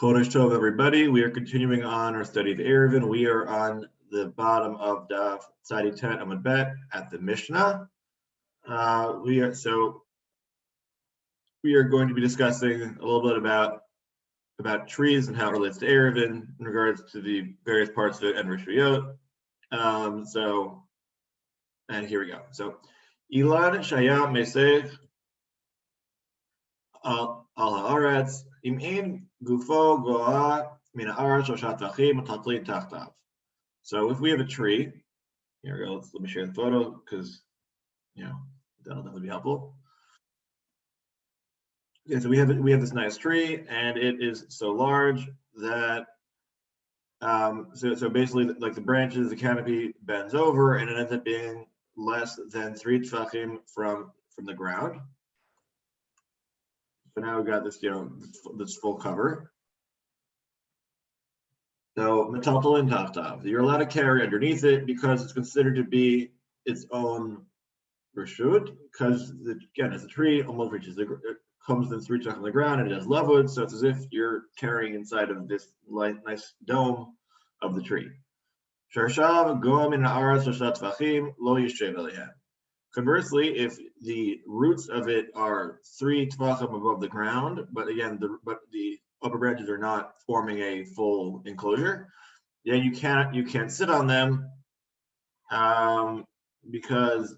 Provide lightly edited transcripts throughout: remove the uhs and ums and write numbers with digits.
Chodesh Tov, everybody. We are continuing on our study of Eruvin. We are on the bottom of Daf Tzadi 10 Amud Bet at the Mishnah. We are going to be discussing a little bit about trees and how it relates to Eruvin in regards to the various parts of it and Rishuyot. And here we go. So, Ilan Shayam Mesech al haaretz im ein gufo goa min haaretz shoshat tvachim tatlin tachtav. So if we have a tree, here we go. Let me share the photo because that'll definitely be helpful. Yeah, so we have this nice tree, and it is so large that so basically, like the branches, the canopy bends over, and it ends up being less than 3 tefachim from the ground. So now we've got this, this full cover. So metaltal and tachtav, you're allowed to carry underneath it because it's considered to be its own reshut. Because again, as a tree almost reaches it comes in 3 tefachim on the ground, and it has level, so it's as if you're carrying inside of this nice dome of the tree. Sharshav goam in haaretz shoshat tvachim lo yishev elihem. Conversely, if the roots of it are 3 tefachim above the ground, but again, the upper branches are not forming a full enclosure, then you can't sit on them because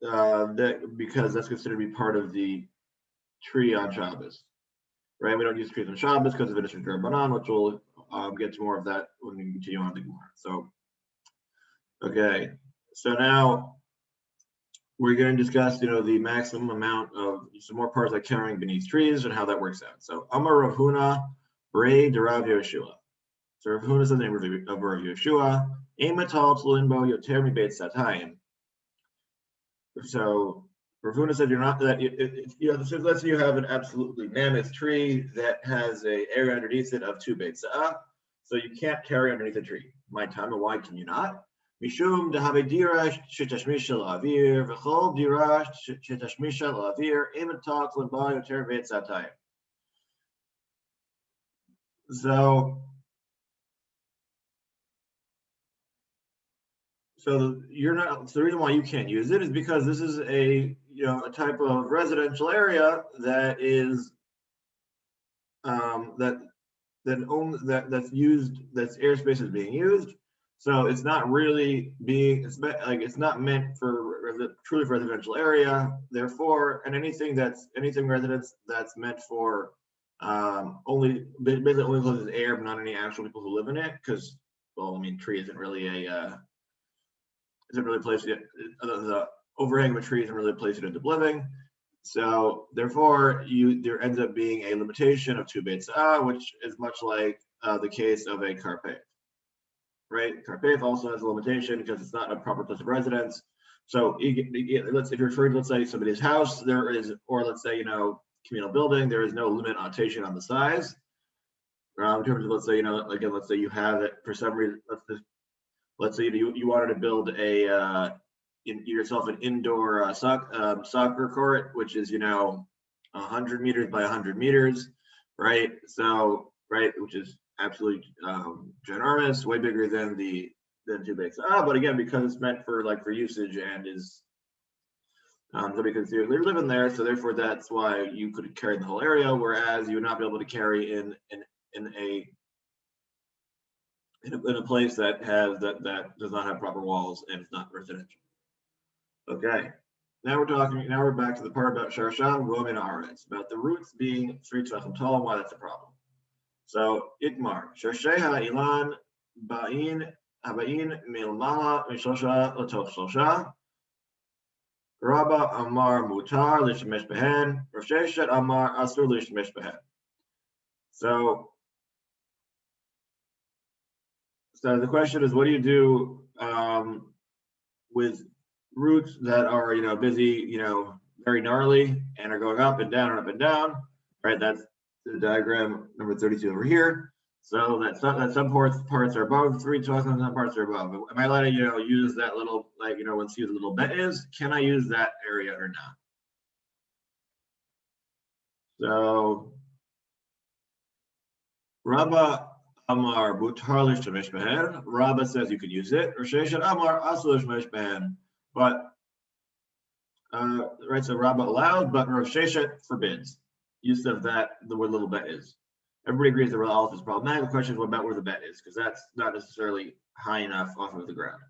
that's considered to be part of the tree on Shabbos, right? We don't use trees on Shabbos because of it is from Drabanan, which we'll get to more of that when we continue on the Gemara. So, okay, so now we're going to discuss, the maximum amount of some more parts like carrying beneath trees and how that works out. So, Amar Rav Huna, Brei de Rav Yoshua. So Rav Huna is the name of Rav Yoshua. Ematal Tlinbo Yoter mi Beit Satayim. So Rav Huna said you're not that. So let's say you have an absolutely mammoth tree that has an area underneath it of 2 Beit Sa'ah. So you can't carry underneath the tree. My time, and why can you not? Mishum dehave dirash shetashmisha la'avir v'chol dirash shetashmisha la'avir imatat l'ba yoter Beit Satayim. So you're not. So the reason why you can't use it is because this is a type of residential area that is that's used. That's airspace is being used. So it's not really being. It's not meant for truly for residential area. Therefore, and anything residence that's meant for basically only includes air, but not any actual people who live in it. Because tree isn't really a place yet. The overhang of a tree isn't really a place you end up living. So therefore, there ends up being a limitation of 2 Beit Sa'ah, which is much like the case of a karpet. Right, karpet also has a limitation because it's not a proper place of residence. So if you're referring to, let's say, somebody's house, there is, or let's say communal building, there is no limitation on the size. In terms of, let's say again, let's say you have it for some reason. Let's say you wanted to build yourself an indoor soccer court, which is 100 meters by 100 meters, right? So which is absolutely ginormous, way bigger than 2 Beit Sa'ah. But again, because it's meant for usage and is somebody could seriously live in there, so therefore that's why you could carry the whole area, whereas you would not be able to carry in a place that does not have proper walls and it's not residential. Okay, now we're back to the part about Sharshav Goam in haaretz, about the roots being 3 tefachim tall and why that's a problem. So Itmar Sharsheha Ilan Ba'in Habain Milmala Mishosha Latof Shosha Rabba Amar Mutar Lishmesh Behen Rav Sheshet Amar Asur Lishmesh Behen. So the question is, what do you do with roots that are busy, very gnarly and are going up and down and up and down, right? That's the diagram number 32 over here. So that some parts are above 3 tefachim, some parts are above. Am I allowed to use that little once you see the little bet is? Can I use that area or not? So Rabba Amar Mutar L'Shtamesh Behen. Rabba says you could use it. Rosh Amar Asur L'Shtamesh Behen. But right, so Rabba allowed, but Rosh forbids use of that, the word little bet is. Everybody agrees the real aleph is problematic. The question is what about where the bet is, because that's not necessarily high enough off of the ground.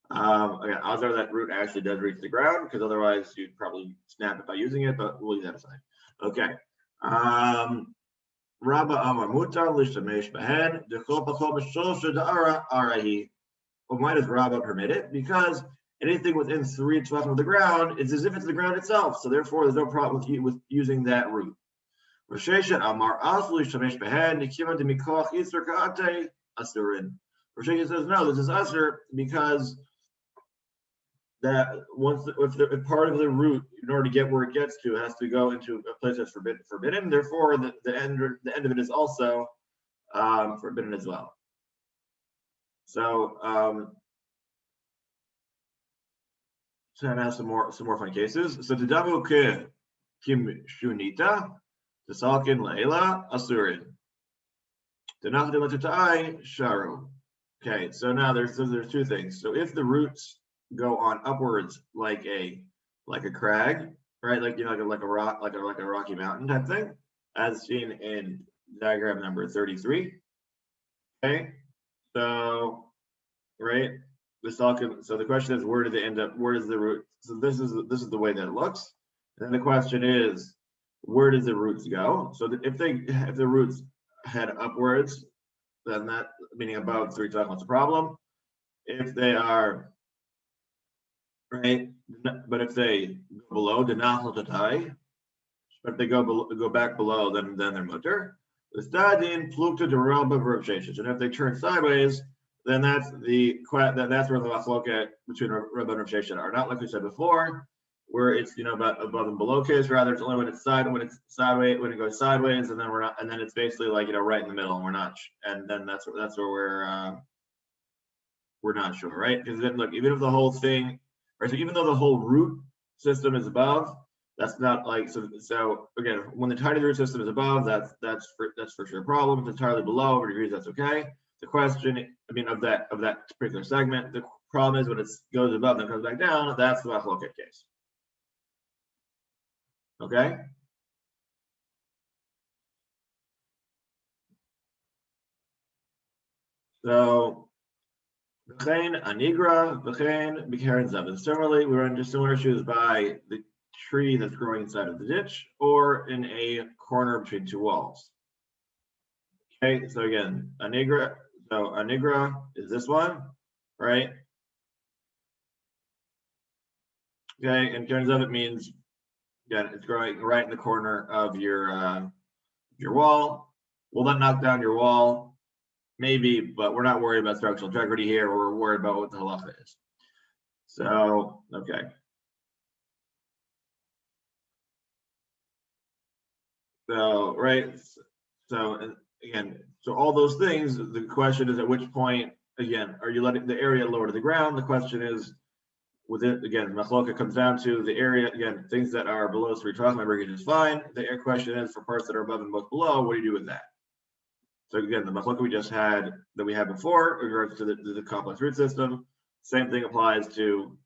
Again, odds are that root actually does reach the ground, because otherwise you'd probably snap it by using it, but we'll leave that aside. Okay. Rabba Amar Mutar L'Shtamesh Behen Dechol Pachol B'Shosha Da'ara Arahi. Well, why does Rabba permit it? Because anything within 3 tvachim of the ground is as if it's the ground itself. So therefore, there's no problem with using that root. Rosh Amar Asli Shamesh Behen Nikima Demikoch Yisr Kaate Asurin. Rosh says no, this is Asur because that once if part of the root, in order to get where it gets to, it has to go into a place that's forbidden. Therefore, the end of it is also forbidden as well. So so now some more fun cases. So Tadavu Ke Kim Shunita, Tasalkin Laila Asurin. Danachdim Latatai Sharu. Okay, so now there's 2 things. So if the roots go on upwards like a crag, right? Like like a rock, like a rocky mountain type thing, as seen in diagram number 33. Okay, so right. So the question is, where do they end up? Where is the root? So this is the way that it looks. And then the question is, where does the roots go? So if the roots head upwards, then that meaning above 3 tvachim, what's the problem? If they are right, but if they go below, denachal. But if they go back below, then they're mutter. The stadin plukta de rabba v'rabsheshes. And if they turn sideways, then that's where the machloket between Rabba and Rav Sheshet are. Not like we said before, where it's about above and below case. Rather, it's only when it goes sideways, and then we're not, and then it's basically like right in the middle, and we're not, and then that's where we're not sure, right? Because then look, even if the whole thing, right? So even though the whole root system is above, that's not like so. Again, when the entirety of the root system is above, that's for sure a problem. If it's entirely below over degrees, that's okay. The question, of that particular segment, the problem is when it goes above and comes back down, that's the machloket case. Okay? So, v'chein anigra, v'chein b'keren zavin. Similarly, we run into similar issues by the tree that's growing inside of the ditch or in a corner between 2 walls. Okay, so again, anigra. So anigra is this one, right? Okay, and turns out it means, again, it's growing right in the corner of your wall. Will that knock down your wall? Maybe, but we're not worried about structural integrity here. We're worried about what the halacha is. So, okay. So, right. So, again, so all those things, the question is at which point, again, are you letting the area lower to the ground? The question is, with it, again, machloka comes down to the area, again, things that are below 3 tvachim, my breakage is fine. The question is for parts that are above and both below, what do you do with that? So again, the machloka we just had, that we had before, in regards to the complex root system, same thing applies to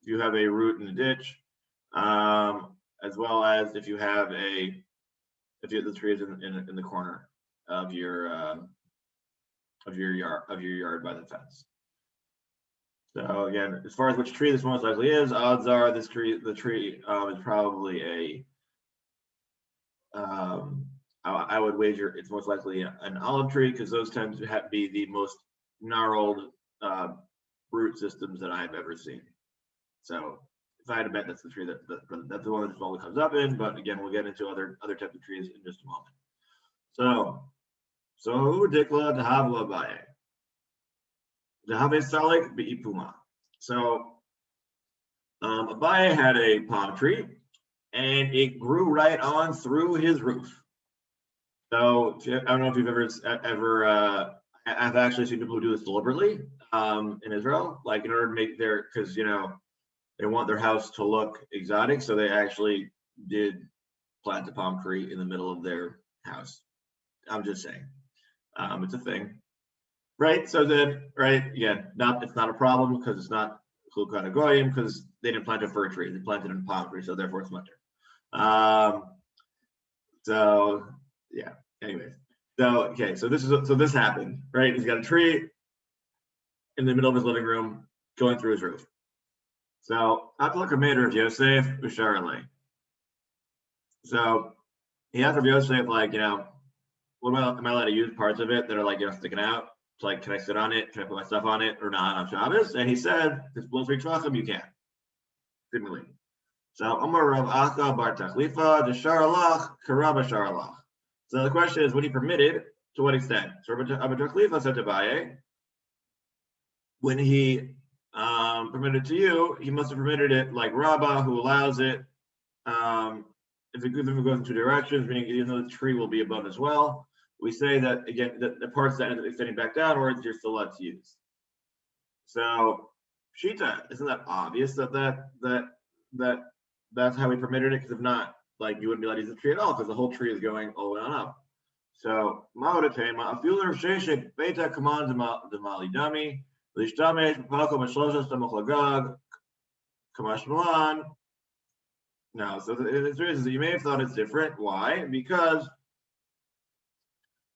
if you have a root in a ditch, as well as if you have the tree is in the corner of your yard by the fence. So again, as far as which tree this most likely is, odds are the tree is probably I would wager it's most likely an olive tree, because those tend to be the most gnarled root systems that I've ever seen. So if I had to bet, that's the tree that's the one that slowly comes up in. But again, we'll get into other types of trees in just a moment. So who dikla dehavla baye? Dehave salik beipuma. So Abaye had a palm tree, and it grew right on through his roof. So I don't know if you've ever I've actually seen people who do this deliberately in Israel, like in order to make because they want their house to look exotic, so they actually did plant a palm tree in the middle of their house. I'm just saying. It's a thing, right? So then, right, again, it's not a problem because it's not chulkan goyim because they didn't plant a fir tree, they planted a palm tree, so therefore it's mutter. So yeah. Anyways, so okay, so this happened, right? He's got a tree in the middle of his living room going through his roof. So Atlak Medrash of Yosef Usharale. So he asked Rav Yosef, like, am I allowed to use parts of it that are like sticking out? It's like, can I sit on it? Can I put my stuff on it or not on Shabbos? And he said, if it's below 3 tvachim, you can. Similarly. So Omar Rav Acha Bar Tachlifa Deshar Alach Karaba Shar Alach. So the question is, when he permitted, to what extent? So Rabbi Tachlifa said to Baye, when he permitted to you, he must have permitted it like Rabbah, who allows it. If it goes in two directions, meaning even though the tree will be above as well, we say that again, the parts that end up extending back downwards, you're still allowed to use. So Shita, isn't that obvious that's how we permitted it? Because if not, like you wouldn't be allowed to use the tree at all, because the whole tree is going all the way on up. So Ma'odatema, Afiler Sheshik, Beta command the Malidami, Lishtamesh, Paco Mashlosha, Stamochlagag, Kamash Milan. No, so the answer is that you may have thought it's different. Why? Because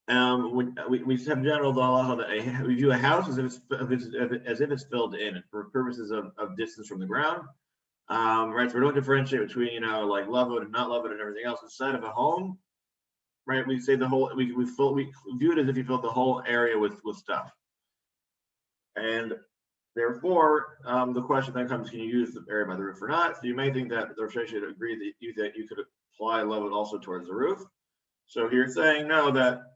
we have general law that we view a house as if it's filled in for purposes of distance from the ground. Right, so we don't differentiate between like love it and not love it and everything else inside of a home. Right, we say the whole we view it as if you filled the whole area with stuff, and therefore the question then comes: can you use the area by the roof or not? So you may think that the Rosh should agree that you could apply love it also towards the roof. So here it's saying no, that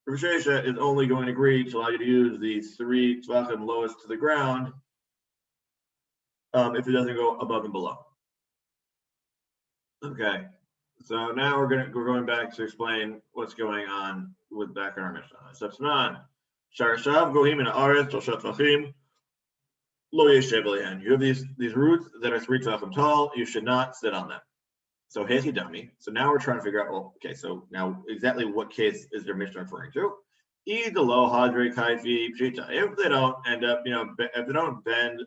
Rosh is only going to agree to allow you to use the 3 tvachim lowest to the ground if it doesn't go above and below. Okay, so now we're going back to explain what's going on with back in our Mishnah. So it's not Sharashav Gohim and Aretz Shoshat Tvachim Lo Yeshev Alihan. You have these roots that are 3 tvachim tall. You should not sit on them. So Hechi Dami. So now we're trying to figure out. Well, okay, so now exactly what case is their Mishnah referring to? Either low hadre kaifi pshita. If they don't end up, if they don't bend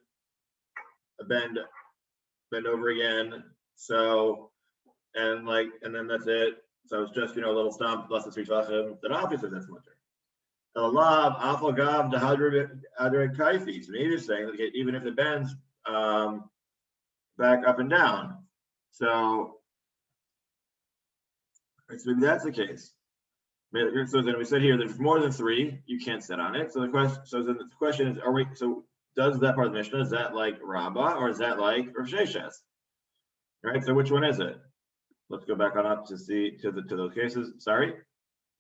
over again. So and then that's it. So it's just a little stump less than 3 tvachim. Then obviously that's much. Alav afagav the hadre kaifi. So maybe you're saying that even if it bends back up and down. So maybe that's the case. So then we said here, there's more than 3, you can't sit on it. So then the question is, so does that part of the Mishnah, is that like Rabbah or is that like Rosh Hashanah? Right. So which one is it? Let's go back on up to see to those cases. Sorry.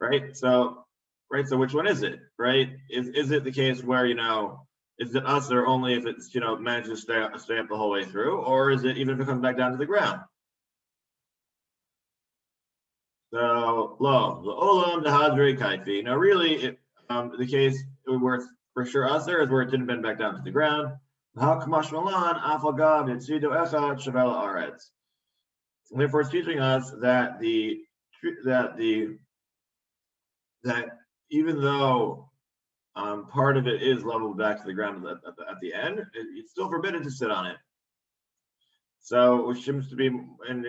Right. So which one is it? Right. Is it the case where is it us or only if it's manages to stay up the whole way through, or is it even if it comes back down to the ground? So lo the olam the hadre kaifi. Now really, the case where it's for sure us there is where it didn't bend back down to the ground. Therefore, it's teaching us that even though part of it is leveled back to the ground at the end, it's still forbidden to sit on it. So, which seems to be in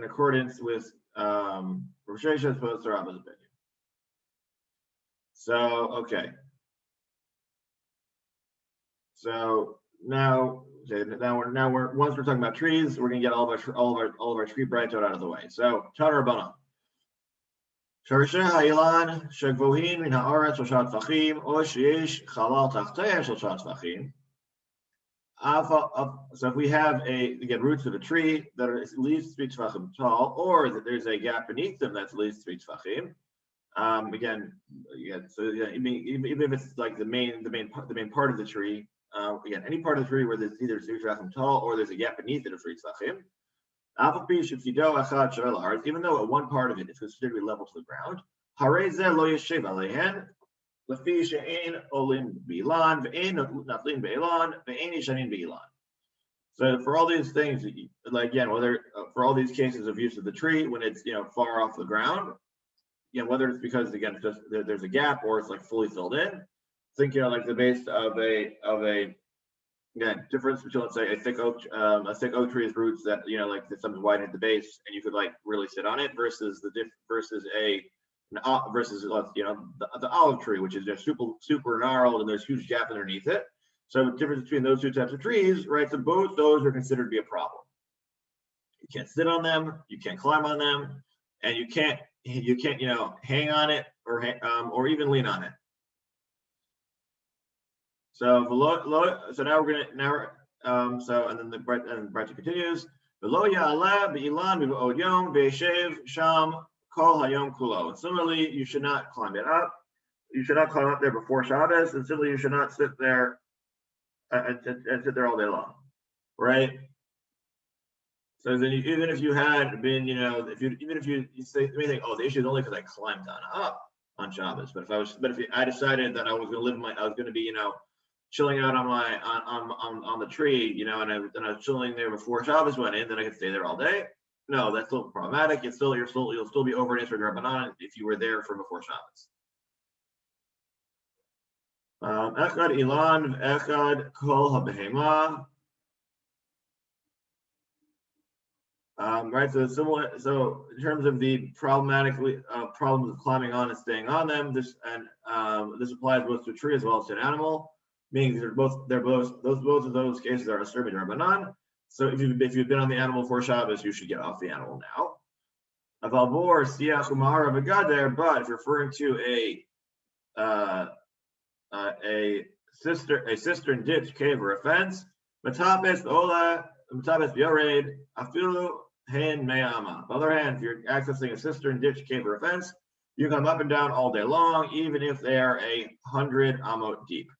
accordance with Rosh Hashanah's opposed to Rabbah's opinion. So, okay. So now we're once we're talking about trees, we're gonna get all of our tree brights out of the way. So Tana Rabbanan. Sharasheh ha'ilan shegvohin min ha'aretz shoshat tvachim o sheyesh chalal tachteh shoshat tvachim. So if we have roots of a tree that are at least 3 tvachim tall, or that there's a gap beneath them that's at least 3 tvachim. Even if it's like the main part of the tree. Any part of the tree where there's either 3 tvachim tall or there's a gap beneath it of 3 tvachim. Even though one part of it is considered to be level to the ground. So for all these things, whether for all these cases of use of the tree when it's far off the ground, whether it's because again it's just there's a gap or it's like fully filled in. Think like the base of a again difference between, let's say, a thick oak tree's roots that like something's wide at the base and you could like really sit on it versus versus the olive tree, which is just super gnarled and there's huge gap underneath it. So the difference between those two types of trees, right? So both those are considered to be a problem. You can't sit on them, you can't climb on them, and you can't hang on it or even lean on it. So so now we're gonna and then the Beit continues. Similarly, you should not climb it up. You should not climb up there before Shabbos, and similarly, you should not sit there and sit there all day long, right? So then, even if you had been, even if you say anything, oh, the issue is only because I climbed up on Shabbos. But if I decided that I was going to be, chilling out on the tree, and I was chilling there before Shabbos went in, then I could stay there all day. No, that's still problematic. You'll still be over an Isra D'Rabbanan if you were there for before Shabbos. Echad ilan, echad kol habehema. Right, so similar. So in terms of the problems of climbing on and staying on them, this applies both to a tree as well as to an animal. Meaning both of those cases are Asur B'Drabanan. So if you've been on the animal for Shabbos, you should get off the animal now. Avalvor Siach Umara V'Gader, but if you're referring to a cistern, ditch, cave, or a fence, Matapes Ola, Matapes Yored, Afilu Hen Me'ama. On the other hand, if you're accessing a cistern, ditch, cave, or a fence, you come up and down all day long, even if they are 100 amot deep.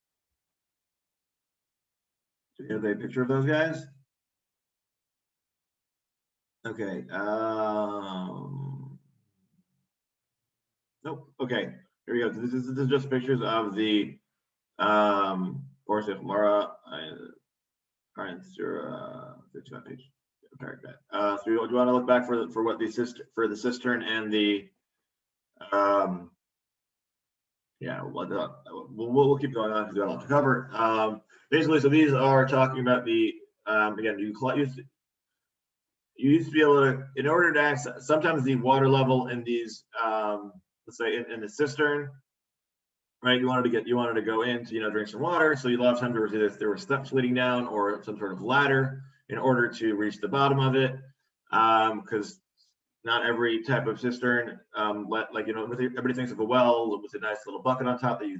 Do you have a picture of those guys? Okay. Nope. Okay. Here we go. This is just pictures of the Borsech Mara and 55 page paragraph. So do you want to look back for what the cistern and the we'll keep going on because we got a lot to cover. Basically, so these are talking about the again, you used to be able to, in order to access, sometimes the water level in these let's say in the cistern, right, you wanted to go in to drink some water, so a lot of times there were steps leading down or some sort of ladder in order to reach the bottom of it, because not every type of cistern everybody thinks of a well with a nice little bucket on top that you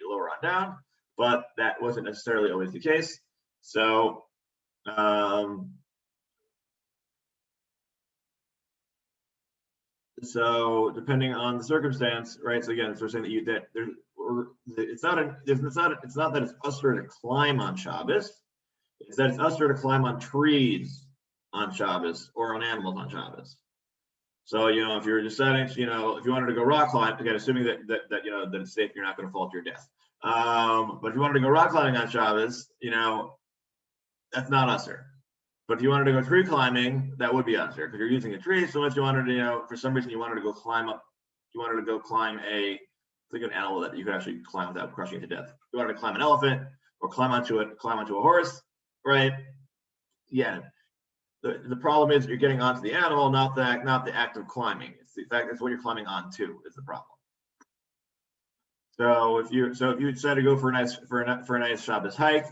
lower on down, but that wasn't necessarily always the case. So so depending on the circumstance, right? So again, so we're saying that it's not that it's usher to climb on Shabbos. It's that it's usher to climb on trees on Shabbos or on animals on Shabbos. So if you're deciding, if you wanted to go rock climb, again, assuming that it's safe, you're not going to fall to your death. But if you wanted to go rock climbing on Shabbos, that's not usher. But if you wanted to go tree climbing, that would be usher because you're using a tree. So if you wanted to, for some reason, you wanted to go climb an animal that you could actually climb without crushing it to death. If you wanted to climb an elephant or climb onto a horse, right? Yeah. The problem is you're getting onto the animal, not the act of climbing. It's the fact that's what you're climbing onto is the problem. So if you decide to go for a nice Shabbos hike,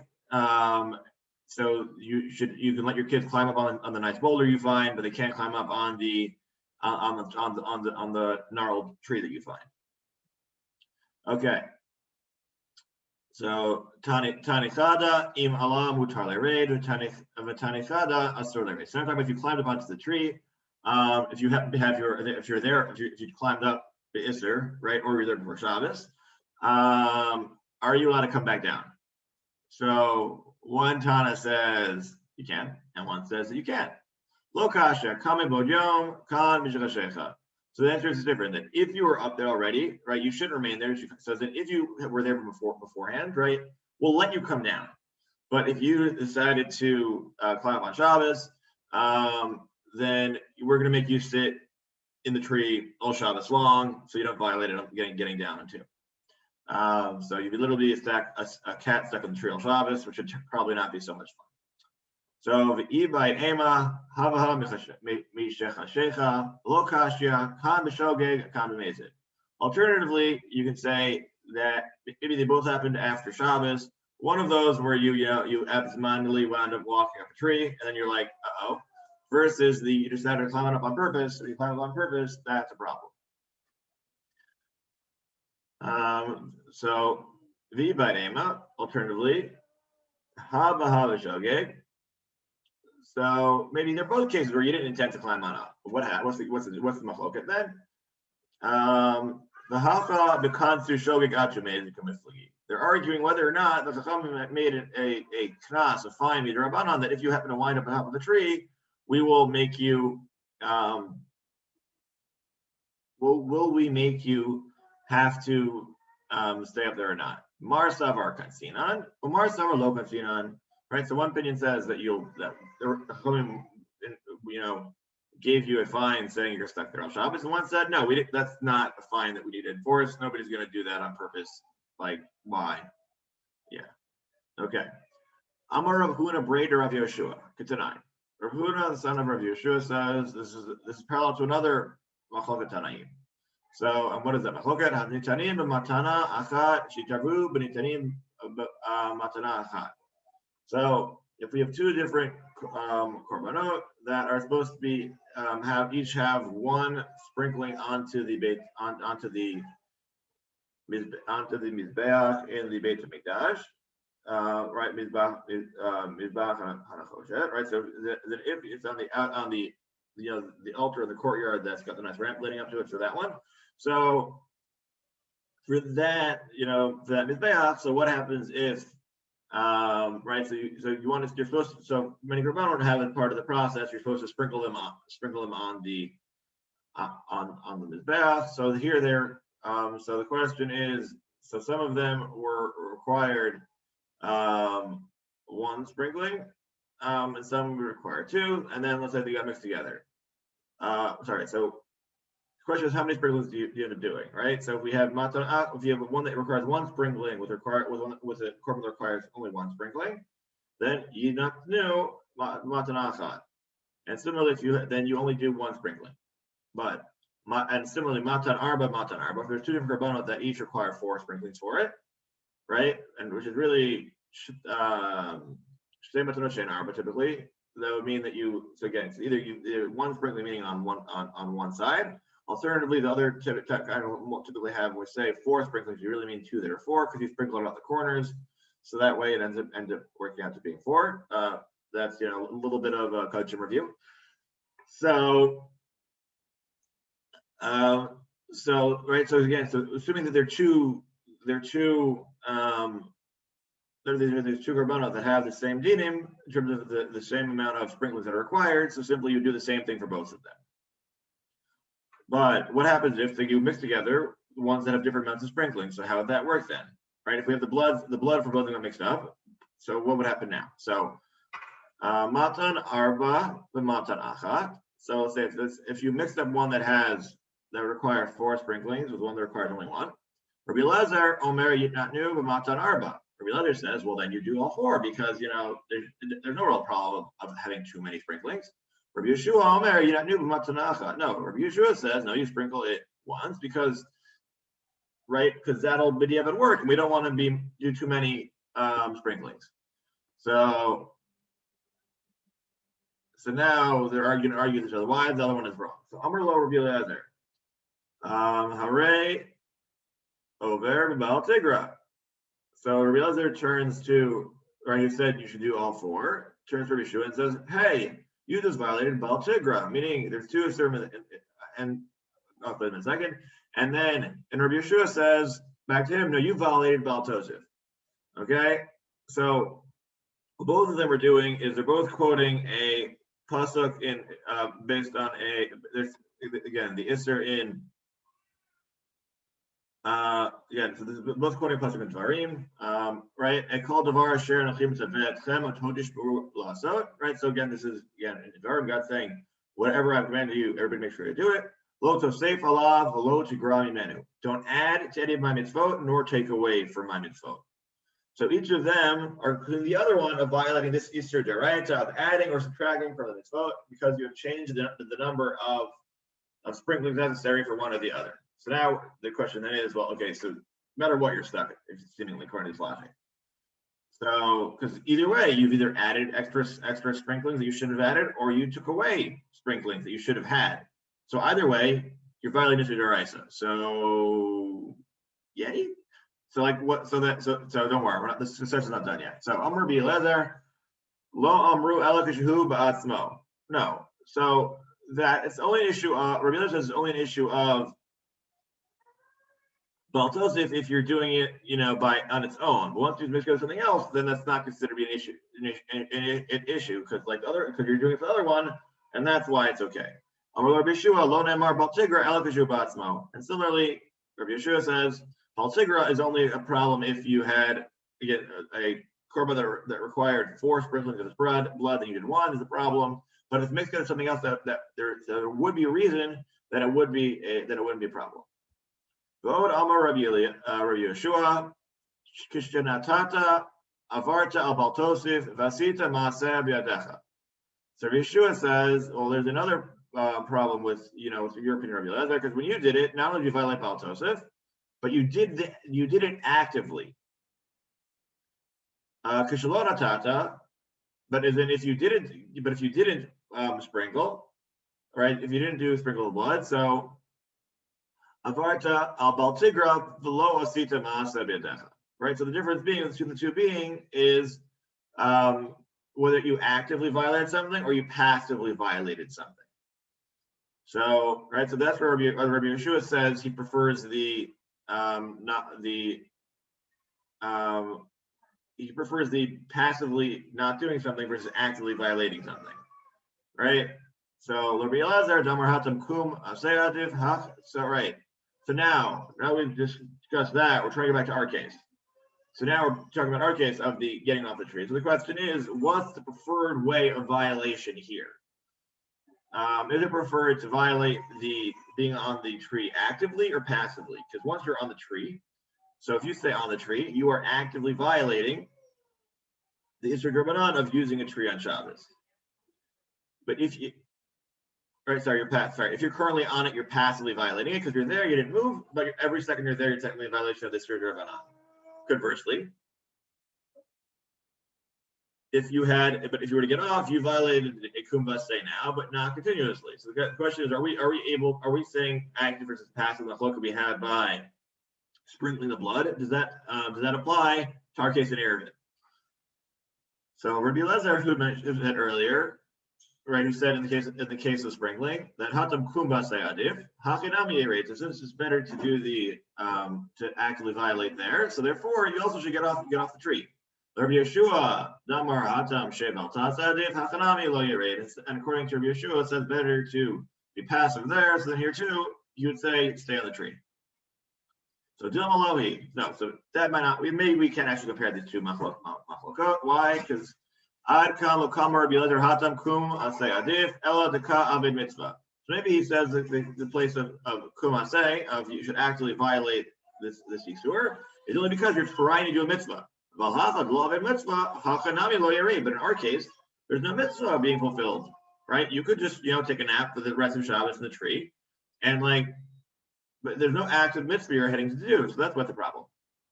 so you can let your kids climb up on the nice boulder you find, but they can't climb up on the gnarled tree that you find. Okay. So tanichada im alam mutar lered, tanichada asur lered. So I'm talking about if you climbed up onto the tree, if you happen to have if you climbed up the Isser, right, or you're there before Shabbos, are you allowed to come back down? So one Tana says you can, and one says that you can't. Lo kasha kame bodyom kan mishkashecha. So the answer is different. That if you were up there already, right, you shouldn't remain there. So that if you were there beforehand, right, we'll let you come down. But if you decided to climb up on Shabbos, then we're going to make you sit in the tree all Shabbos long, so you don't violate it getting down into. So you'd literally a cat stuck in the tree all Shabbos, which would probably not be so much fun. So the Beit ema havaha mishecha shecha lo kashya kan b'shogeg kan b'mezid. Alternatively, you can say that maybe they both happened after Shabbos. One of those where you absentmindedly wound up walking up a tree, and then you're like, uh-oh. Versus you decided to climb it up on purpose, or you climb it on purpose, that's a problem. So the Beit ema, alternatively, havaha b'shogeg. So maybe they're both cases where you didn't intend to climb on up. What's the machloket then? The halcha bekansu shogeg achumed kamiflagi. They're arguing whether or not the Chachamim made a knas, a fine midrabanan, that if you happen to wind up on top of the tree, we will make you. Will we make you have to stay up there or not? Mar savar kansinan, or mar savar lo kansinan. Right, so one opinion says that the Chachamim, gave you a fine saying you're stuck there on Shabbos, and one said no, that's not a fine that we need to enforce. Nobody's going to do that on purpose. Like, why? Yeah. Okay. Amar Rav Huna Breder Rav Yoshua. Ketanai. Rav Huna, the son of Rav Yoshua, says this is parallel to another machloket Tanaim. So, and what is that machloket? Nitanim b'matana achat shitavu b'nitanim matana achat. So if we have two different korbanot that are supposed to be each have one sprinkling onto the Beit onto the mizbeach in the Beit Midrash, right? Mizbeach hanachoshet, right? So that if it's on the the altar in the courtyard that's got the nice ramp leading up to it, so that one. So for that, for that mizbeach, so what happens if right? So you're supposed to, so many korbanot have it part of the process. You're supposed to sprinkle them on the mizbeach. So here so the question is, so some of them were required one sprinkling, and some were required two, and then let's say they got mixed together. So the question is, how many sprinklings do you end up doing, right? So if we have if you have one that requires one sprinkling with a korban that requires only one sprinkling, then you not know matana achat. And similarly, then you only do one sprinkling. And similarly, matan arba. If there's two different korbanot that each require 4 sprinklings for it, right? And which is really shtei matanot shein arba typically. That would mean that it's either one sprinkling meaning on one side. Alternatively, the other typically have, we say 4 sprinklings, you really mean 2 that are 4 because you sprinkle it out the corners. So that way it ends up working out to being 4. That's a little bit of a coaching review. So right. So again, assuming that there's two korbanot that have the same dinim in terms of the same amount of sprinklings that are required. So simply you do the same thing for both of them. But what happens if you mix together the ones that have different amounts of sprinkling? So how would that work then? Right? If we have the blood for both of them mixed up, so what would happen now? So matan arba v'matan achat. So let's say if you mixed up one that requires 4 sprinklings with one that requires only 1. Rabbi Elazar omer yitnatnu v'matan arba. Rabbi Elazar says, well, then you do all 4 because there's no real problem of having too many sprinklings. Rabbi Yeshua omer yitnatnu v'matan achat. No, Rabbi Yeshua says no, you sprinkle it once because that'll b'diavad work, and we don't want to do too many sprinklings. So now they're arguing with each other. Why the other one is wrong? So Amar lo Rabbi Elazar. Hare over b'bal tigra. So Rabbi Elazar turns to, or he said you should do all 4. Turns to Rabbi Yeshua and says, "Hey, you just violated bal tigra," meaning there's 2 sermons, and I'll put in a second. And Rabbi Yeshua says back to him, "No, you violated bal tosif." Okay, so what both of them are doing is they're both quoting a pasuk based on the Isser in. So this is both quoting pasuk in Dvarim, right? A call davar asher nachim tzavetchem atodish lasot, right? So again, this is in Dvarim, God saying, "Whatever I've commanded you, everybody make sure to do it." Lo tosef alav, lo tigrami menu. Don't add to any of my mitzvot, nor take away from my mitzvot. So each of them are the other one of violating this Easter Deraita of adding or subtracting from the mitzvot because you have changed the number of sprinklings necessary for one or the other. So now the question then is, well, okay, so no matter what, you're stuck if it's seemingly according to this logic. So, because either way, you've either added extra sprinklings that you should have added, or you took away sprinklings that you should have had. So either way, you're violating the Deraisa. So, yay. So like what? So don't worry, this discussion's not done yet. So Amr bi Elazar, lo amru ela kishu ba'atzmo. No. So that it's only an issue of Rabbi Elazar says it's only an issue of baltos if you're doing it, by on its own. But once you mix it with something else, then that's not considered to be an issue because because you're doing it for the other one, and that's why it's okay. Amr Rabbi Yeshua lo nemar baltigra ela kishu ba'atzmo. And similarly, Rabbi Yeshua says Baltigra is only a problem if you had a korban that required 4 sprinklings of blood, then you did 1 is a problem. But if mixed with something else that there would be a reason that it wouldn't be a problem. Vod Amar Rabbi Yeshua, Kishtanatata, Avarta al Baltosif, Vasita Maaseh Biadecha. So Rabbi Yeshua says, well, there's another problem with with your opinion, Rabbi Elazar, because when you did it, not only did you violate Baltosif, but you did it actively. Kishalonatata, but if you didn't sprinkle, right? If you didn't do sprinkle of blood, so avarta al baltigra v'lo asita ma'asa b'yadecha, right? So the difference between the two being is whether you actively violated something or you passively violated something. So right, so that's where Rabbi Yeshua says he prefers he prefers the passively not doing something versus actively violating something, right? So Rabbi Elazar damar hatam kum asayadiv hach. So right. So now we've discussed that. We're trying to get back to our case. So now we're talking about our case of the getting off the tree. So the question is, what's the preferred way of violation here? Is it preferred to violate the being on the tree actively or passively? Because once you're on the tree, so if you stay on the tree, you are actively violating the Isra Drabanan of using a tree on Shabbos. But if you, if you're currently on it, you're passively violating it because you're there, you didn't move, but every second you're there, you're technically in violation of the Isra Drabanan. Conversely, if you were to get off, you violated a kumbas say now, but not continuously. So the question is, are we saying active versus passive machloka we had by sprinkling the blood? Does that apply to our case in Eruvin? So Rabbi Elazar, who mentioned earlier, right, who said in the case of sprinkling that hatam kumbas sayadiv hachinami ereit. So since it's better to do to actively violate there, so therefore you also should get off the tree. Rabbi Yeshua, Damar Hatam Sheval Tasadif Hakanami Lo Yered. And according to Rabbi Yeshua, it says better to be passive there. So then here too, you would say stay on the tree. So Dilmalohi, no, so that might not. We can't actually compare these two machlokot. Why? Because Ad Kam Lokam Rabbi Elazar Hatam Kum Asay Adif Ella Deka Abed Mitzvah. So maybe he says that the place of Kum Asay of you should actually violate this Yisur is only because you're trying to do a mitzvah. But in our case, there's no mitzvah being fulfilled, right? You could just, take a nap for the rest of Shabbos in the tree, and but there's no active mitzvah you're heading to do, so that's what the problem.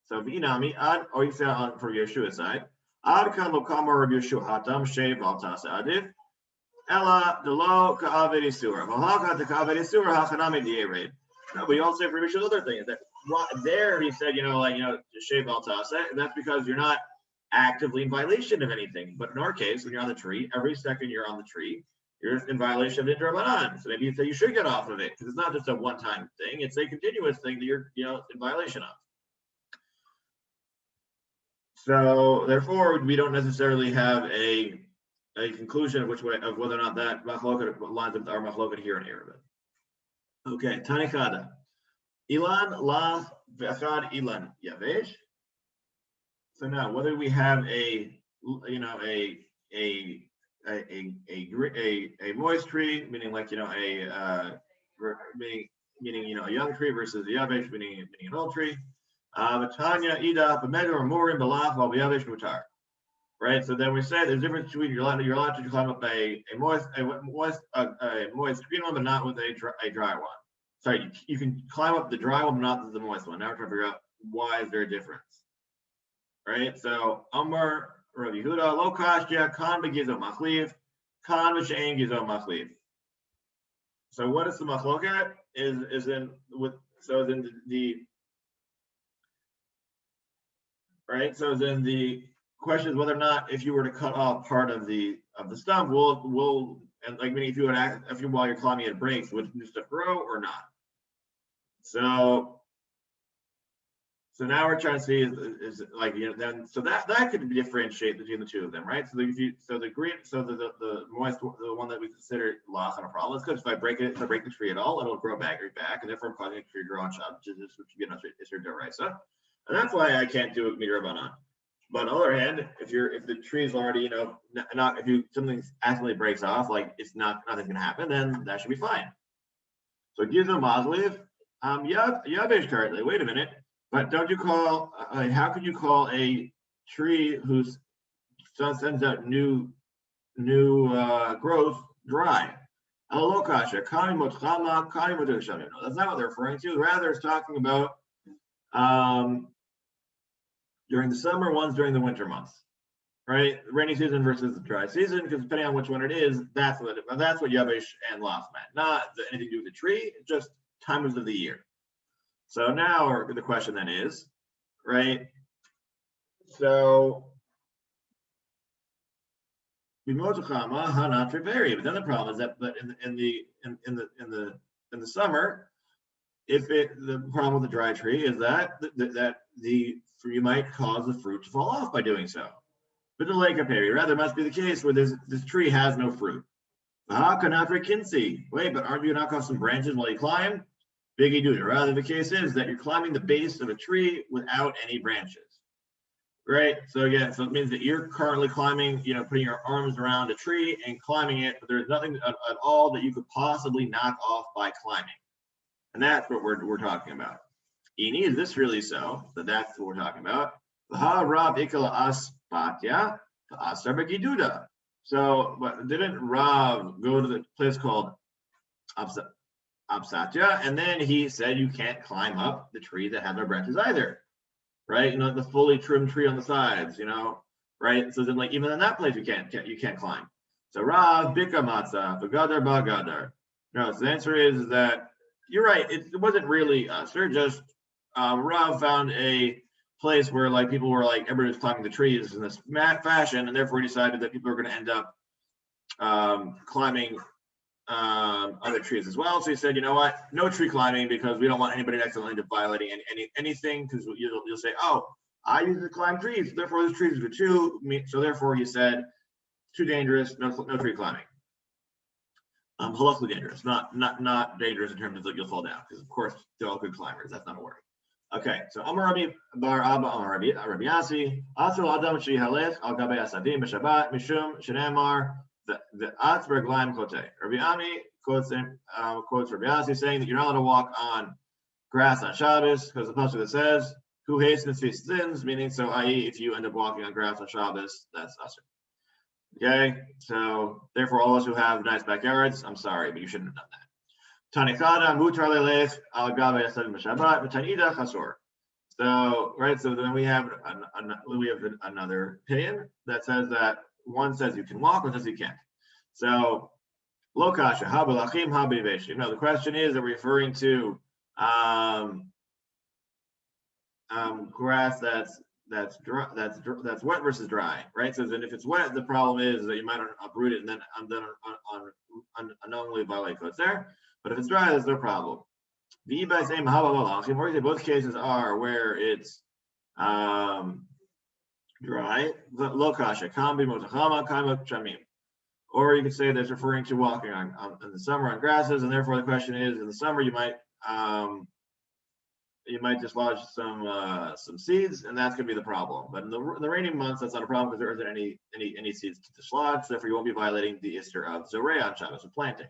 So v'inami ad, or you say on for Yeshua's side, ad kan lo kamar Rabbi Yeshua hatam shev al tasa adif, ella delo ka'aved isura, v'haka te ka'aved isura hachanami di'ered. No, but you also say for Yeshua's other thing is that there he said, shave al tasa, and that's because you're not actively in violation of anything. But in our case, when you're on the tree, every second you're on the tree, you're in violation of the Drabanan. So maybe you say you should get off of it because it's not just a one-time thing; it's a continuous thing that you're, in violation of. So therefore, we don't necessarily have a conclusion of whether or not that machloket lines up with our machloket here in Eruvin. Okay, Tanichada. Ilan la v'achad ilan yavesh. So now, whether we have a moist tree, meaning a meaning a young tree versus a yavesh, meaning an old tree. Tanya ida b'medu or morim b'lach al yavesh mutar. Right. So then we say there's a difference between you're allowed to climb up a moist green one, but not with a dry one. Sorry, you can climb up the dry one, but not the moist one. Now we're trying to figure out why is there a difference. Right. So Amar Rav Yehuda lo kashya kan begizo machliv kan v'she'en gizo machliv. So what is the machloket? Is in the right. So then the question is whether or not if you were to cut off part of the stump, will and like meaning if you while you're climbing it breaks, would new stuff grow or not? So now we're trying to see is like then so that could differentiate between the two of them, right? So the moist the one that we consider loss on a problem is because if I break the tree at all, it'll grow back, and therefore I'm causing the tree to grow on shop, which is Isser D'Oraisa, and that's why I can't do it Midrabanan. But on the other hand, if the tree is already, not if something accidentally breaks off, like nothing's gonna happen, then that should be fine. So it gives them Mazliv. Yavesh currently. Wait a minute, but don't you call? How could you call a tree whose sun sends out new growth dry? Alokasha kani motzama kani motzama. That's not what they're referring to. Rather, it's talking about during the summer, one's during the winter months, right? Rainy season versus the dry season, because depending on which one it is, that's what Yavesh and Loss meant. Not anything to do with the tree, just times of the year. So now the question then is, right? So but then the problem is that in the summer, the problem with the dry tree is that you might cause the fruit to fall off by doing so. But the lake rather must be the case where this tree has no fruit. Wait, but aren't you not cause some branches while you climb? Biggie dude. Rather, the case is that you're climbing the base of a tree without any branches. Right? So again, so it means that you're currently climbing, putting your arms around a tree and climbing it, but there's nothing at all that you could possibly knock off by climbing. And that's what we're talking about. Ini, is this really so? That's what we're talking about. So, but didn't Rav go to the place called Absatya, and then he said you can't climb up the tree that has no branches either, right? The fully trimmed tree on the sides, right? So then, like even in that place, you can't climb. So Rav Bika Matzah Bagadar Bagadar. No, so the answer is that you're right. It wasn't really us. They're just Rav found a place where like people were like everybody was climbing the trees in this fashion, and therefore he decided that people are going to end up climbing other trees as well. So he said, you know what, no tree climbing because we don't want anybody accidentally violating anything, because you'll say, oh, I used to climb trees, therefore this tree is good too. So therefore he said, too dangerous, no tree climbing. Halachically dangerous, not dangerous in terms of that you'll fall down, because of course they're all good climbers. That's not a worry. Okay, so Amar Rabbi Bar Abba Amar Rabbi Yasi Asur Adam Shehalech Al Gabei Asadim B'Shabbat Mishum Shenemar the Atz Reglaim Kote. Rabbi Ami quotes Rabbi Yasi saying that you're not allowed to walk on grass on Shabbos, because the pasuk that says who hastens his sins, meaning so i.e. if you end up walking on grass on Shabbos, that's asur. Okay, so therefore all of us who have nice backyards, I'm sorry, but you shouldn't have done that. Tanikada mutar lelech al gabe asadim b'Shabbat v'tanida chasor. So right, so then we have another opinion that says that one says you can walk, one says you can't. So lo kasha habalachim habivesh. The question is, are we referring to grass that's dry, that's wet versus dry, right? So then if it's wet, the problem is that you might uproot it and then unknowingly violate what's there. But if it's dry, there's no problem. Both cases are where it's dry. Or you could say that's referring to walking on in the summer on grasses, and therefore the question is, in the summer you might dislodge some seeds, and that's going to be the problem. But in the rainy months, that's not a problem because there isn't any seeds to dislodge. So therefore, you won't be violating the Isser of Zoreh on Shabbos of planting.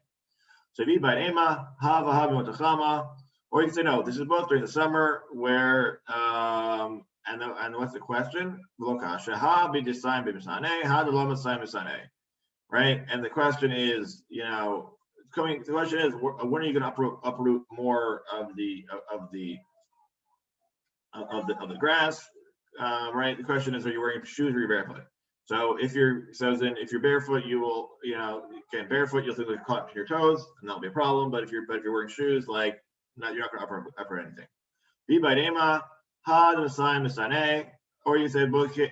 So vi by ema hava hava motachama, or you can say no. This is both during the summer where and what's the question? Right? And the question is, the question is, when are you going to uproot more of the grass? Right? The question is, are you wearing shoes or are you barefoot? So if you're barefoot, you will, barefoot, you'll simply caught to your toes, and that'll be a problem. But if you're wearing shoes, like you're not going to uproot anything. Or you say both the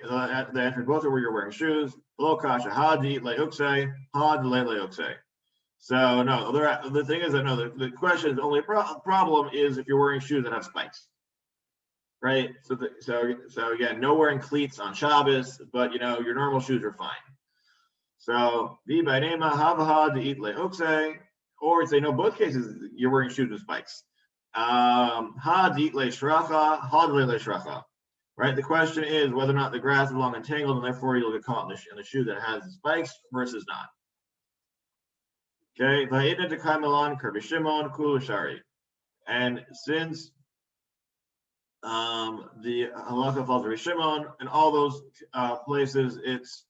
answer both are where you're wearing shoes. Lo kasha hadi leukse had leukse. So no, the thing is that no, the question is only problem is if you're wearing shoes that have spikes, right? So again, no wearing cleats on Shabbos, but your normal shoes are fine. So vi by nema hava to eat leukse, or say no, both cases you're wearing shoes with spikes. Had eat le shracha, had le shracha. Right. The question is whether or not the grass is long entangled, and therefore you'll get caught in the shoe that has the spikes versus not. Okay. And since the halacha falls to Shimon and all those places, it's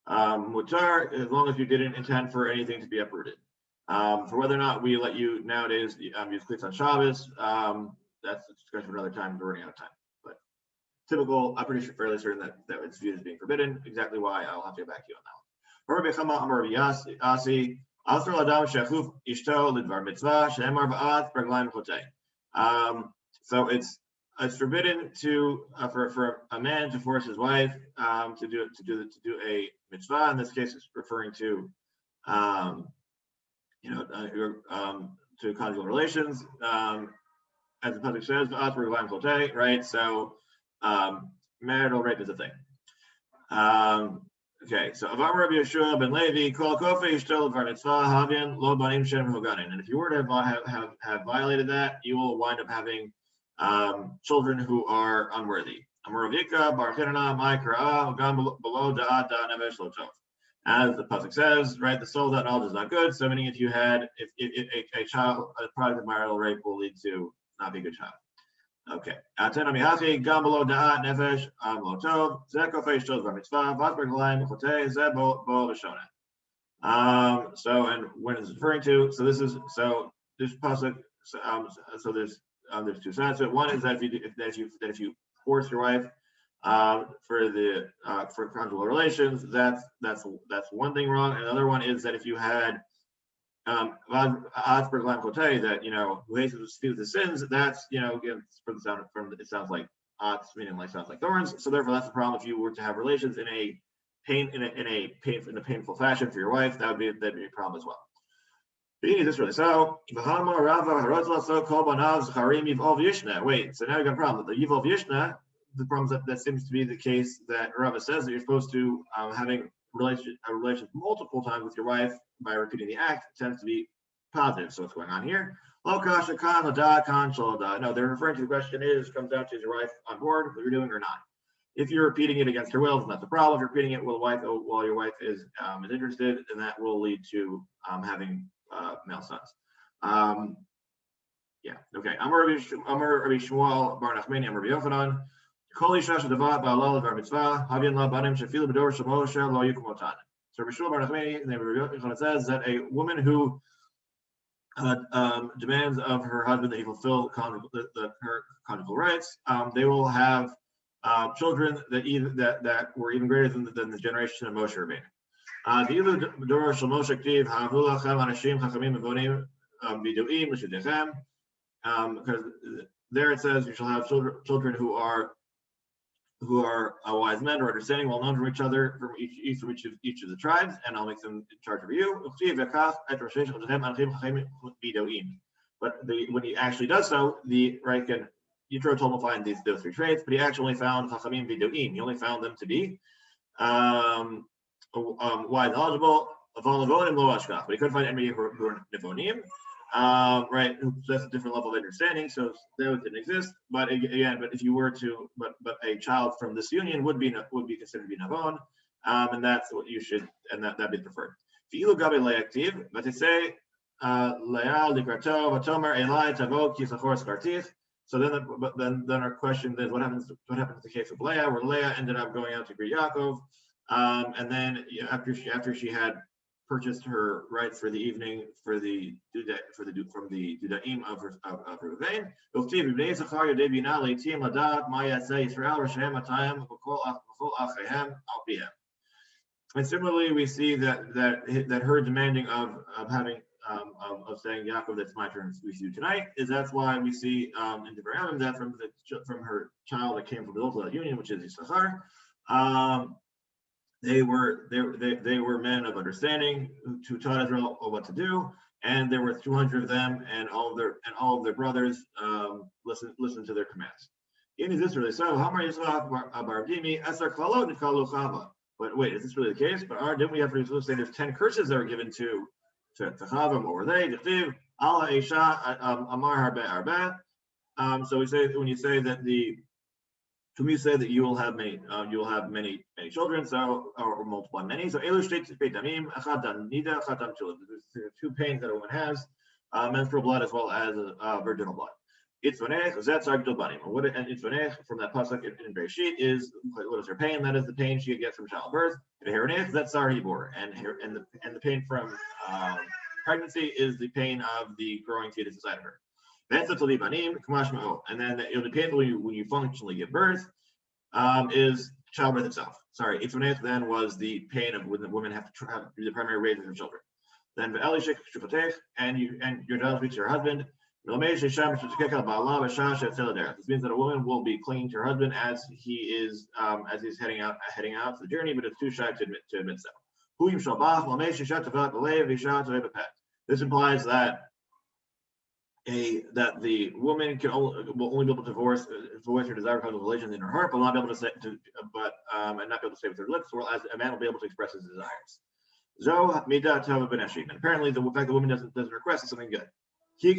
mutar as long as you didn't intend for anything to be uprooted. For whether or not we let you nowadays use cleats on Shabbos, that's a discussion for another time. We're running out of time. Typical, I'm pretty sure, fairly certain that it's viewed as being forbidden. Exactly why, I'll have to get back to you on that one. So it's forbidden for a man to force his wife to do a mitzvah. In this case, it's referring to to conjugal relations. As the pasuk says, right? So marital rape is a thing. Okay, so Avar Rabbi Yeshua ben Levi, Kol Kofei Yishtel Var Mitzvah Havian Lo Banim Shem Hoganin. And if you were to have violated that, you will wind up having children who are unworthy. Amoravika Bar Chinana Mai Kara Gam Below Da'at Da Nevesh Lo Tov. As the pasuk says, right, the soul that knowledge is not good. So meaning if a child, a product of marital rape will lead to not be a good child. Okay. So and when it's referring to, so this pasuk. So there's two sides to it. One is that if you force your wife for conjugal relations, that's one thing wrong. And another one is that if you had that who hates the sins, that's again it sounds like sounds like thorns. So therefore that's the problem. If you were to have relations in a painful fashion for your wife, that'd be a problem as well. Is this really so? Wait, so now you got a problem. The Yivol Yishna, the problem that seems to be the case that Rava says that you're supposed to having relations multiple times with your wife by repeating the act tends to be positive. So what's going on here? No, they're referring to the question comes down to is your wife on board with what you're doing or not? If you're repeating it against her will, it's not the problem. If you're repeating it while your wife is interested, then that will lead to having male sons. Yeah. Okay. Amar Rabbi Shmuel Bar Nachmani Amar Rabbi Yochanan. So Rabbi Shmuel Bar Nachmani says that a woman who demands of her husband that he fulfill her conjugal rights, they will have children that were even greater than the generation of Moshe Rabbeinu. Because there it says you shall have children who are wise men or understanding, well known from each other, from each of the tribes, and I'll make them in charge of you. But when he actually does so, Yitro told him to find those three traits, but he actually found Chachamim Vidoim. He only found them to be wise, knowledgeable, but he couldn't find anybody who were Nivonim. Right, who possess a different level of understanding, so those didn't exist. But again, if you were to, but a child from this union would be considered to be Navon, and that's what you should, and that'd be preferred. But to say Leah likarto v'tomer Eli tavo kisachor skartich. So then our question is what happens in the case of Leah, where Leah ended up going out to greet Yaakov, and then after she had purchased her rights for the evening from the Dudaim of Eruvin. And similarly, we see that her demanding of saying Yaakov, that's my turn. We see tonight is that's why we see in the Eruvin that from her child that came from the local union, which is Yisachar. They were men of understanding who taught Israel what to do, and there were 200 of them, and all of their brothers listened to their commands. In Israel, so but wait, is this really the case? But didn't we have to say there's 10 curses that were given to Chava? What were they? Allah Isha Amar Harbe. So we say when you say that you will have many children, so or multiply many. So elu shtei damim, echad dam nida, echad dam chulin. There's two pains that a woman has, menstrual blood as well as virginal blood. Itzvanech, zet sargdol banim. And itzvanech from that pasuk in Bereshit is what is her pain? That is the pain she gets from childbirth. Veheronech, zet sar hibor, and the pain from pregnancy is the pain of the growing fetus inside of her. And then the pain when you functionally give birth is childbirth itself. Sorry, Itzvanech then was the pain of when the women have to be the primary raisers of children. Then and your daughter speaks to your husband. This means that a woman will be clinging to her husband as he's heading out to the journey, but it's too shy to admit so. This implies that the woman will only be able to voice her desire because of religion in her heart, but not be able to say and not be able to say with her lips, whereas a man will be able to express his desires. And apparently, the fact the woman doesn't request is something good. So the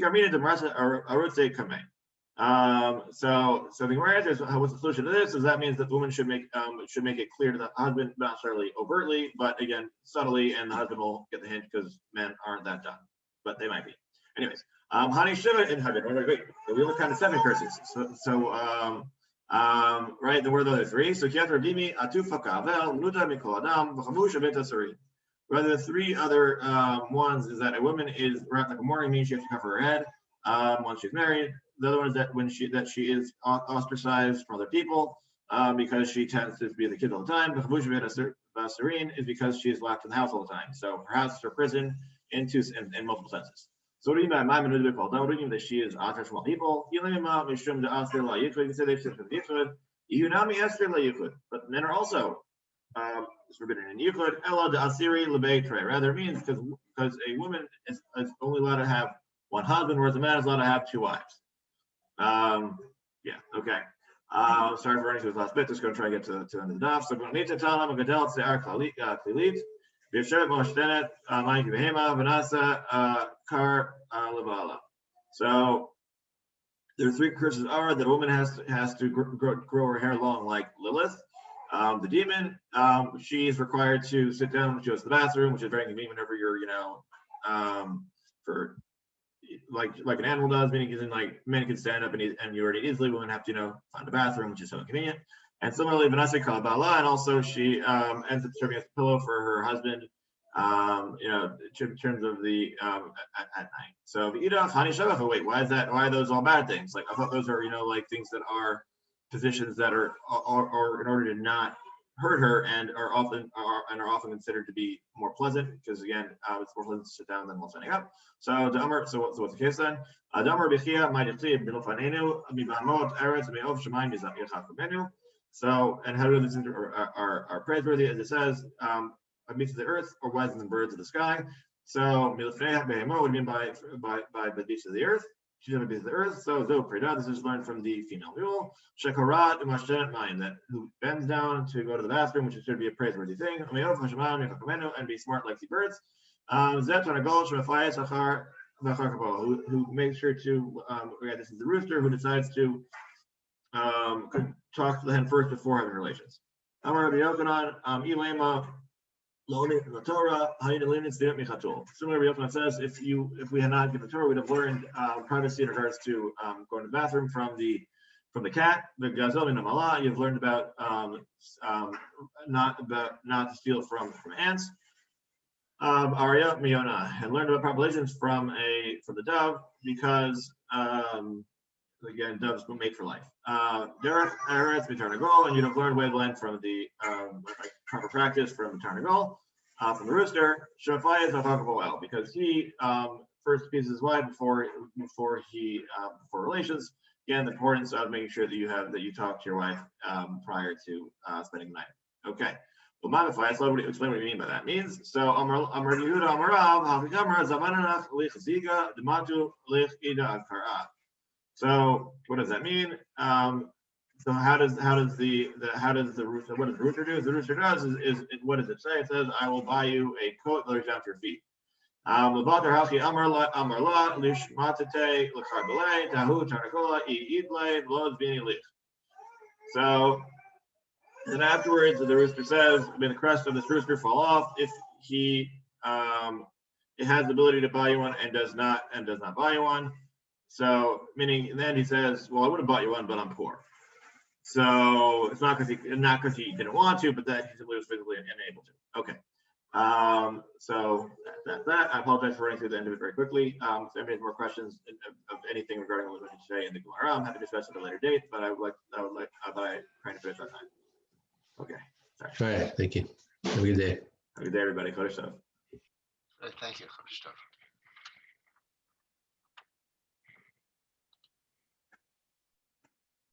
Gemara answers, what's the solution to this? Is that means that the woman should make it clear to the husband, not necessarily overtly, but again subtly, and the husband will get the hint because men aren't that dumb, but they might be. Anyways, Hani Shiva in Hagan. Wait, we only counted 7 curses. Right, there were the other 3. So Kiat Rabimi, Atufa Kavel, Nuta Mikol Adam, V'chamush Abet Asuri. Rather, the 3 other ones is that a woman is wrapped like a mourning, means she has to cover her head once she's married. The other one is that she is ostracized from other people because she tends to be the kid all the time. The V'chamush Abet Asurin is because she is locked in the house all the time. So her house is her prison in multiple senses. So what do you mean by my manudibik called? What do you mean that she is ostracized from all people? You can say they should be yichud. But men are also forbidden in yichud. Ela de asiri lebei trei. Rather, it means because a woman is only allowed to have one husband, whereas a man is allowed to have 2 wives. Yeah. Okay. Sorry for running through this last bit. Just going to try to get to the end of the daf. So going to tell them a gadel se'ar klilit. So there are 3 curses are that a woman has to grow her hair long like Lilith. The demon, she is required to sit down when she goes to the bathroom, which is very convenient whenever you're, for like an animal does, meaning like men can stand up and you already easily, women have to, find a bathroom, which is so inconvenient. And similarly, Vanessa called Bala, and also she ends up serving as a pillow for her husband, in terms of the at night. So the Idach, Hani Shabbat, wait, why is that? Why are those all bad things? Like I thought those are, like things that are positions that are in order to not hurt her and are often considered to be more pleasant because again, it's more pleasant to sit down than while standing up. So what's the case then? So, and how do these things are praiseworthy? As it says, beasts of the earth or wiser than birds of the sky. So, would mean by the beasts of the earth. She's going to be the earth. So, this is learned from the female mule. Shekarat mine that who bends down to go to the bathroom, which should be a praiseworthy thing. And be smart like the birds. Who makes sure to this is the rooster who decides to talk to the hen first before having relations. Similarly, Yochanan says, if we had not given the Torah, we'd have learned privacy in regards to going to the bathroom from the cat. The Gazel in Amala, you've learned about not to steal from ants. Arya Miona, and learned about populations from the dove, because again, doves will mate for life. Derek, Eretz, Tarnagol, and you'd have learned wavelength from the proper practice from the Tarnagol, from the rooster. Shafai is well, because he first appeases his wife before relations. Again, the importance of making sure that you talk to your wife prior to spending the night. Okay. Well, modify. Let's explain what you mean by that. Means so. Amar Yehuda Amarav Havigamar Zamananach Lich Ziga Dematu Lich Ida Akara. So what does that mean? So how does the rooster, what does the rooster do? The rooster does is what does it say? It says, "I will buy you a coat that lays down to your feet." So then afterwards, the rooster says, "May the crest of this rooster fall off if it has the ability to buy you one and does not buy you one." So meaning, and then he says, "Well, I would have bought you one, but I'm poor." So it's not because he didn't want to, but that he simply was physically unable to. Okay. So that's that. I apologize for running through the end of it very quickly. If anybody has more questions of anything regarding what we're going to say in the Gemara, I'm happy to discuss at a later date, but I would like trying to finish that time. Okay. Sorry. All right. Thank you. Have a good day. Have a good day, everybody. Kodesh Tov. Thank you. Kodesh Tov.